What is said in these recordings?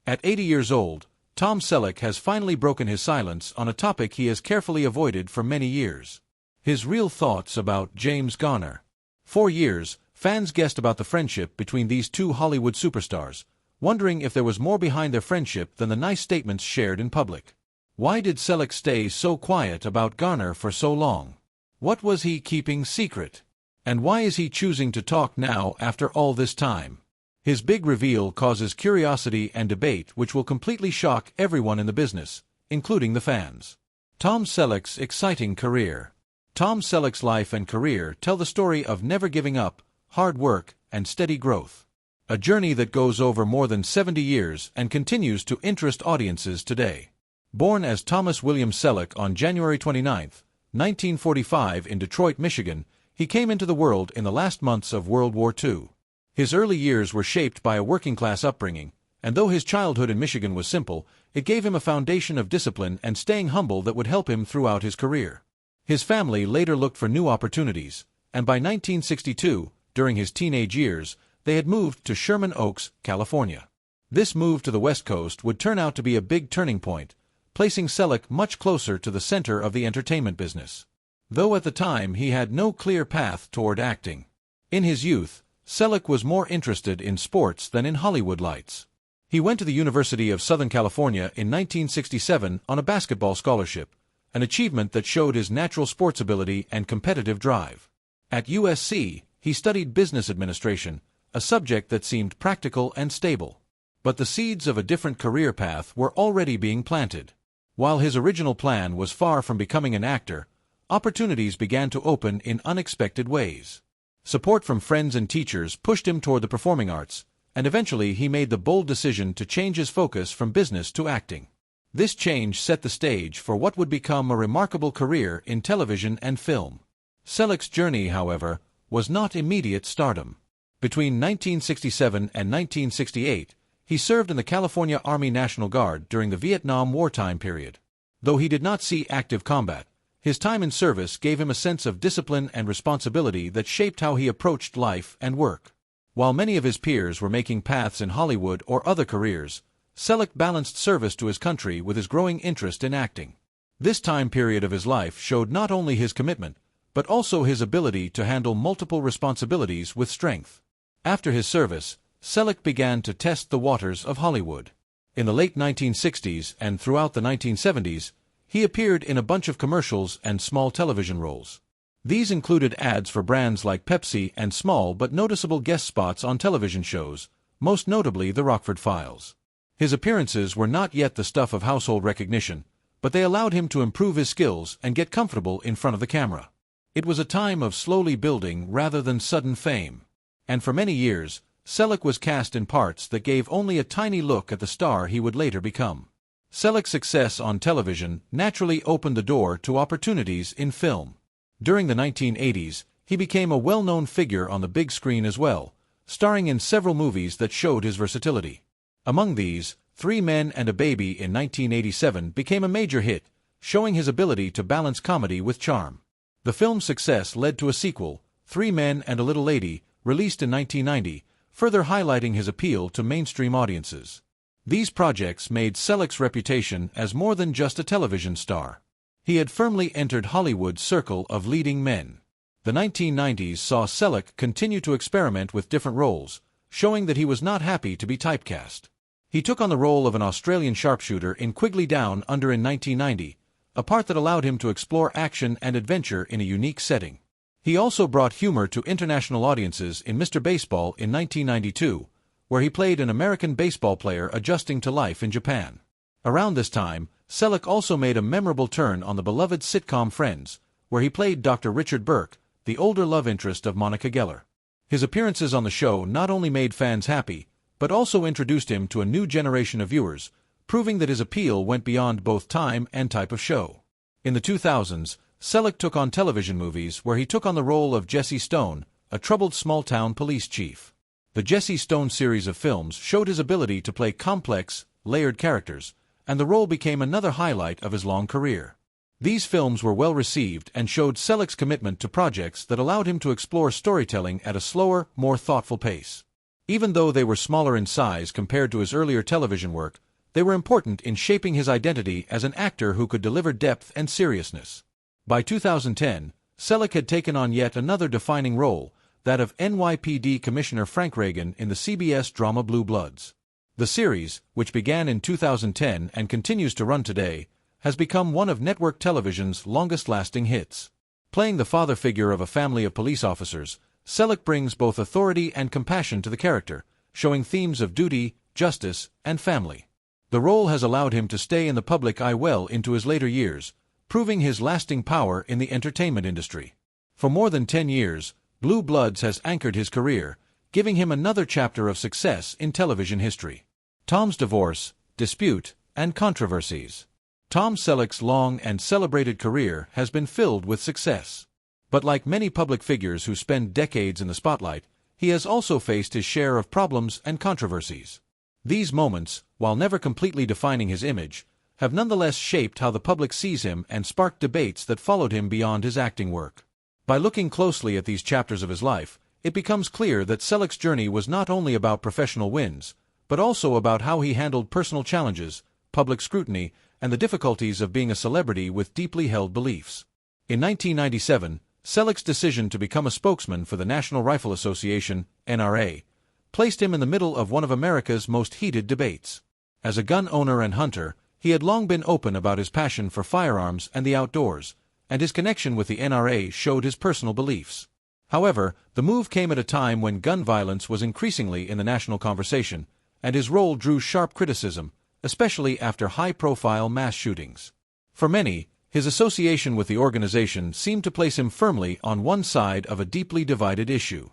At 80 years old, Tom Selleck has finally broken his silence on a topic he has carefully avoided for many years. His real thoughts about James Garner. For years, fans guessed about the friendship between these two Hollywood superstars, wondering if there was more behind their friendship than the nice statements shared in public. Why did Selleck stay so quiet about Garner for so long? What was he keeping secret? And why is he choosing to talk now after all this time? His big reveal causes curiosity and debate which will completely shock everyone in the business, including the fans. Tom Selleck's exciting career. Tom Selleck's life and career tell the story of never giving up, hard work, and steady growth. A journey that goes over more than 70 years and continues to interest audiences today. Born as Thomas William Selleck on January 29, 1945 in Detroit, Michigan, he came into the world in the last months of World War II. His early years were shaped by a working-class upbringing, and though his childhood in Michigan was simple, it gave him a foundation of discipline and staying humble that would help him throughout his career. His family later looked for new opportunities, and by 1962, during his teenage years, they had moved to Sherman Oaks, California. This move to the West Coast would turn out to be a big turning point, placing Selleck much closer to the center of the entertainment business. Though at the time he had no clear path toward acting. In his youth, Selleck was more interested in sports than in Hollywood lights. He went to the University of Southern California in 1967 on a basketball scholarship, an achievement that showed his natural sports ability and competitive drive. At USC, he studied business administration, a subject that seemed practical and stable. But the seeds of a different career path were already being planted. While his original plan was far from becoming an actor, opportunities began to open in unexpected ways. Support from friends and teachers pushed him toward the performing arts, and eventually he made the bold decision to change his focus from business to acting. This change set the stage for what would become a remarkable career in television and film. Selleck's journey, however, was not immediate stardom. Between 1967 and 1968, he served in the California Army National Guard during the Vietnam wartime period. Though he did not see active combat, his time in service gave him a sense of discipline and responsibility that shaped how he approached life and work. While many of his peers were making paths in Hollywood or other careers, Selleck balanced service to his country with his growing interest in acting. This time period of his life showed not only his commitment, but also his ability to handle multiple responsibilities with strength. After his service, Selleck began to test the waters of Hollywood. In the late 1960s and throughout the 1970s, he appeared in a bunch of commercials and small television roles. These included ads for brands like Pepsi and small but noticeable guest spots on television shows, most notably The Rockford Files. His appearances were not yet the stuff of household recognition, but they allowed him to improve his skills and get comfortable in front of the camera. It was a time of slowly building rather than sudden fame. And for many years, Selleck was cast in parts that gave only a tiny look at the star he would later become. Selleck's success on television naturally opened the door to opportunities in film. During the 1980s, he became a well-known figure on the big screen as well, starring in several movies that showed his versatility. Among these, 3 Men and a Baby in 1987 became a major hit, showing his ability to balance comedy with charm. The film's success led to a sequel, 3 Men and a Little Lady, released in 1990, further highlighting his appeal to mainstream audiences. These projects made Selleck's reputation as more than just a television star. He had firmly entered Hollywood's circle of leading men. The 1990s saw Selleck continue to experiment with different roles, showing that he was not happy to be typecast. He took on the role of an Australian sharpshooter in Quigley Down Under in 1990, a part that allowed him to explore action and adventure in a unique setting. He also brought humor to international audiences in Mr. Baseball in 1992, where he played an American baseball player adjusting to life in Japan. Around this time, Selleck also made a memorable turn on the beloved sitcom Friends, where he played Dr. Richard Burke, the older love interest of Monica Geller. His appearances on the show not only made fans happy, but also introduced him to a new generation of viewers, proving that his appeal went beyond both time and type of show. In the 2000s, Selleck took on television movies where he took on the role of Jesse Stone, a troubled small-town police chief. The Jesse Stone series of films showed his ability to play complex, layered characters, and the role became another highlight of his long career. These films were well received and showed Selleck's commitment to projects that allowed him to explore storytelling at a slower, more thoughtful pace. Even though they were smaller in size compared to his earlier television work, they were important in shaping his identity as an actor who could deliver depth and seriousness. By 2010, Selleck had taken on yet another defining role, that of NYPD Commissioner Frank Reagan in the CBS drama Blue Bloods. The series, which began in 2010 and continues to run today, has become one of network television's longest-lasting hits. Playing the father figure of a family of police officers, Selleck brings both authority and compassion to the character, showing themes of duty, justice, and family. The role has allowed him to stay in the public eye well into his later years, proving his lasting power in the entertainment industry. For more than 10 years, Blue Bloods has anchored his career, giving him another chapter of success in television history. Tom's divorce, dispute, and controversies. Tom Selleck's long and celebrated career has been filled with success. But like many public figures who spend decades in the spotlight, he has also faced his share of problems and controversies. These moments, while never completely defining his image, have nonetheless shaped how the public sees him and sparked debates that followed him beyond his acting work. By looking closely at these chapters of his life, it becomes clear that Selleck's journey was not only about professional wins, but also about how he handled personal challenges, public scrutiny, and the difficulties of being a celebrity with deeply held beliefs. In 1997, Selleck's decision to become a spokesman for the National Rifle Association, NRA, placed him in the middle of one of America's most heated debates. As a gun owner and hunter, he had long been open about his passion for firearms and the outdoors, and his connection with the NRA showed his personal beliefs. However, the move came at a time when gun violence was increasingly in the national conversation, and his role drew sharp criticism, especially after high-profile mass shootings. For many, his association with the organization seemed to place him firmly on one side of a deeply divided issue.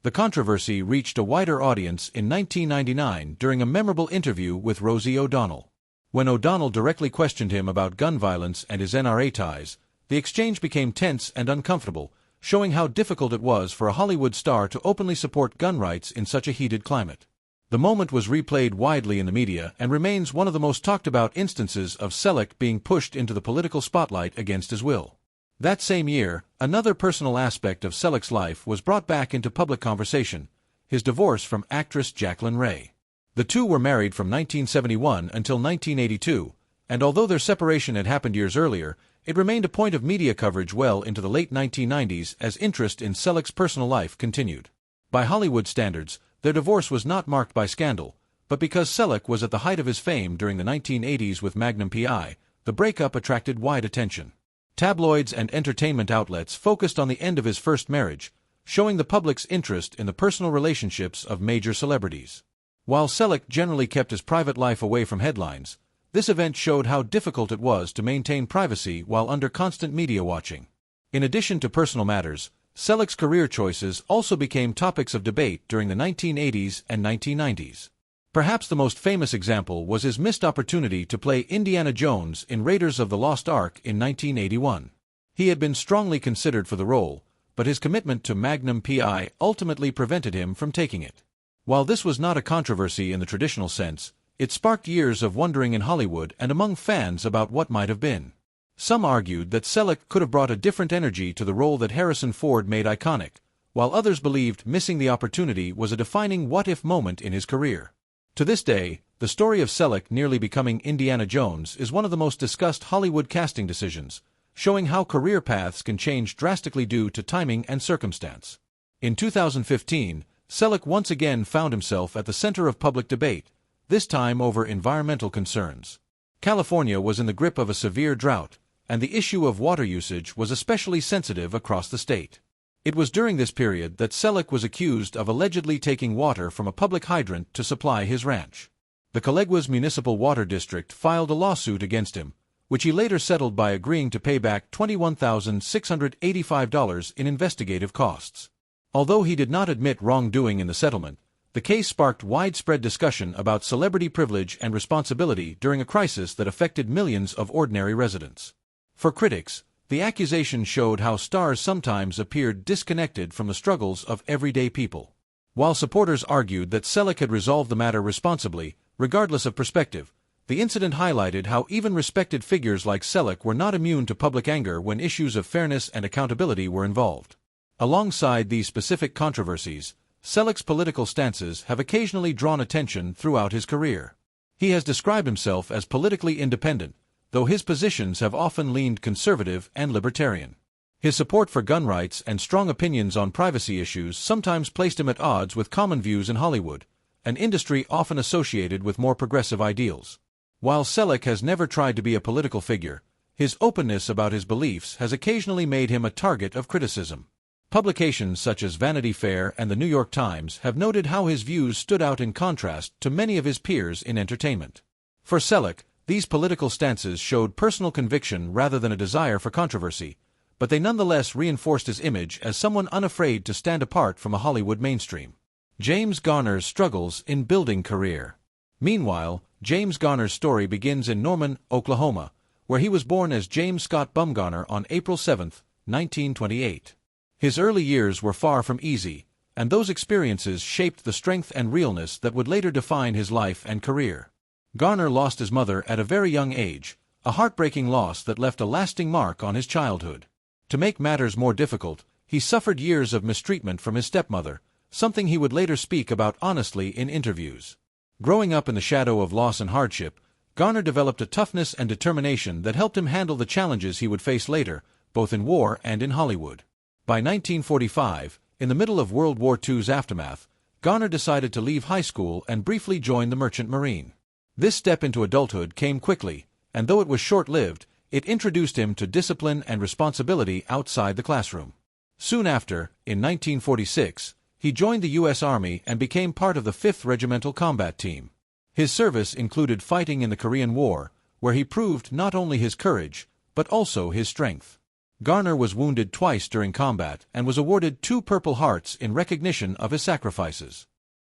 The controversy reached a wider audience in 1999 during a memorable interview with Rosie O'Donnell. When O'Donnell directly questioned him about gun violence and his NRA ties, the exchange became tense and uncomfortable, showing how difficult it was for a Hollywood star to openly support gun rights in such a heated climate. The moment was replayed widely in the media and remains one of the most talked-about instances of Selleck being pushed into the political spotlight against his will. That same year, another personal aspect of Selleck's life was brought back into public conversation: his divorce from actress Jacqueline Ray. The two were married from 1971 until 1982, and although their separation had happened years earlier, it remained a point of media coverage well into the late 1990s as interest in Selleck's personal life continued. By Hollywood standards, their divorce was not marked by scandal, but because Selleck was at the height of his fame during the 1980s with Magnum P.I., the breakup attracted wide attention. Tabloids and entertainment outlets focused on the end of his first marriage, showing the public's interest in the personal relationships of major celebrities. While Selleck generally kept his private life away from headlines, this event showed how difficult it was to maintain privacy while under constant media watching. In addition to personal matters, Selleck's career choices also became topics of debate during the 1980s and 1990s. Perhaps the most famous example was his missed opportunity to play Indiana Jones in Raiders of the Lost Ark in 1981. He had been strongly considered for the role, but his commitment to Magnum P.I. ultimately prevented him from taking it. While this was not a controversy in the traditional sense, it sparked years of wondering in Hollywood and among fans about what might have been. Some argued that Selleck could have brought a different energy to the role that Harrison Ford made iconic, while others believed missing the opportunity was a defining what-if moment in his career. To this day, the story of Selleck nearly becoming Indiana Jones is one of the most discussed Hollywood casting decisions, showing how career paths can change drastically due to timing and circumstance. In 2015, Selleck once again found himself at the center of public debate, this time over environmental concerns. California was in the grip of a severe drought, and the issue of water usage was especially sensitive across the state. It was during this period that Selleck was accused of allegedly taking water from a public hydrant to supply his ranch. The Coleguas Municipal Water District filed a lawsuit against him, which he later settled by agreeing to pay back $21,685 in investigative costs. Although he did not admit wrongdoing in the settlement, the case sparked widespread discussion about celebrity privilege and responsibility during a crisis that affected millions of ordinary residents. For critics, the accusation showed how stars sometimes appeared disconnected from the struggles of everyday people. While supporters argued that Selleck had resolved the matter responsibly, regardless of perspective, the incident highlighted how even respected figures like Selleck were not immune to public anger when issues of fairness and accountability were involved. Alongside these specific controversies, Selleck's political stances have occasionally drawn attention throughout his career. He has described himself as politically independent, though his positions have often leaned conservative and libertarian. His support for gun rights and strong opinions on privacy issues sometimes placed him at odds with common views in Hollywood, an industry often associated with more progressive ideals. While Selleck has never tried to be a political figure, his openness about his beliefs has occasionally made him a target of criticism. Publications such as Vanity Fair and the New York Times have noted how his views stood out in contrast to many of his peers in entertainment. For Selleck, these political stances showed personal conviction rather than a desire for controversy, but they nonetheless reinforced his image as someone unafraid to stand apart from a Hollywood mainstream. James Garner's struggles in building career. Meanwhile, James Garner's story begins in Norman, Oklahoma, where he was born as James Scott Bumgarner on April 7, 1928. His early years were far from easy, and those experiences shaped the strength and realness that would later define his life and career. Garner lost his mother at a very young age, a heartbreaking loss that left a lasting mark on his childhood. To make matters more difficult, he suffered years of mistreatment from his stepmother, something he would later speak about honestly in interviews. Growing up in the shadow of loss and hardship, Garner developed a toughness and determination that helped him handle the challenges he would face later, both in war and in Hollywood. By 1945, in the middle of World War II's aftermath, Garner decided to leave high school and briefly join the Merchant Marine. This step into adulthood came quickly, and though it was short-lived, it introduced him to discipline and responsibility outside the classroom. Soon after, in 1946, he joined the U.S. Army and became part of the 5th Regimental Combat Team. His service included fighting in the Korean War, where he proved not only his courage, but also his strength. Garner was wounded twice during combat and was awarded 2 Purple Hearts in recognition of his sacrifices.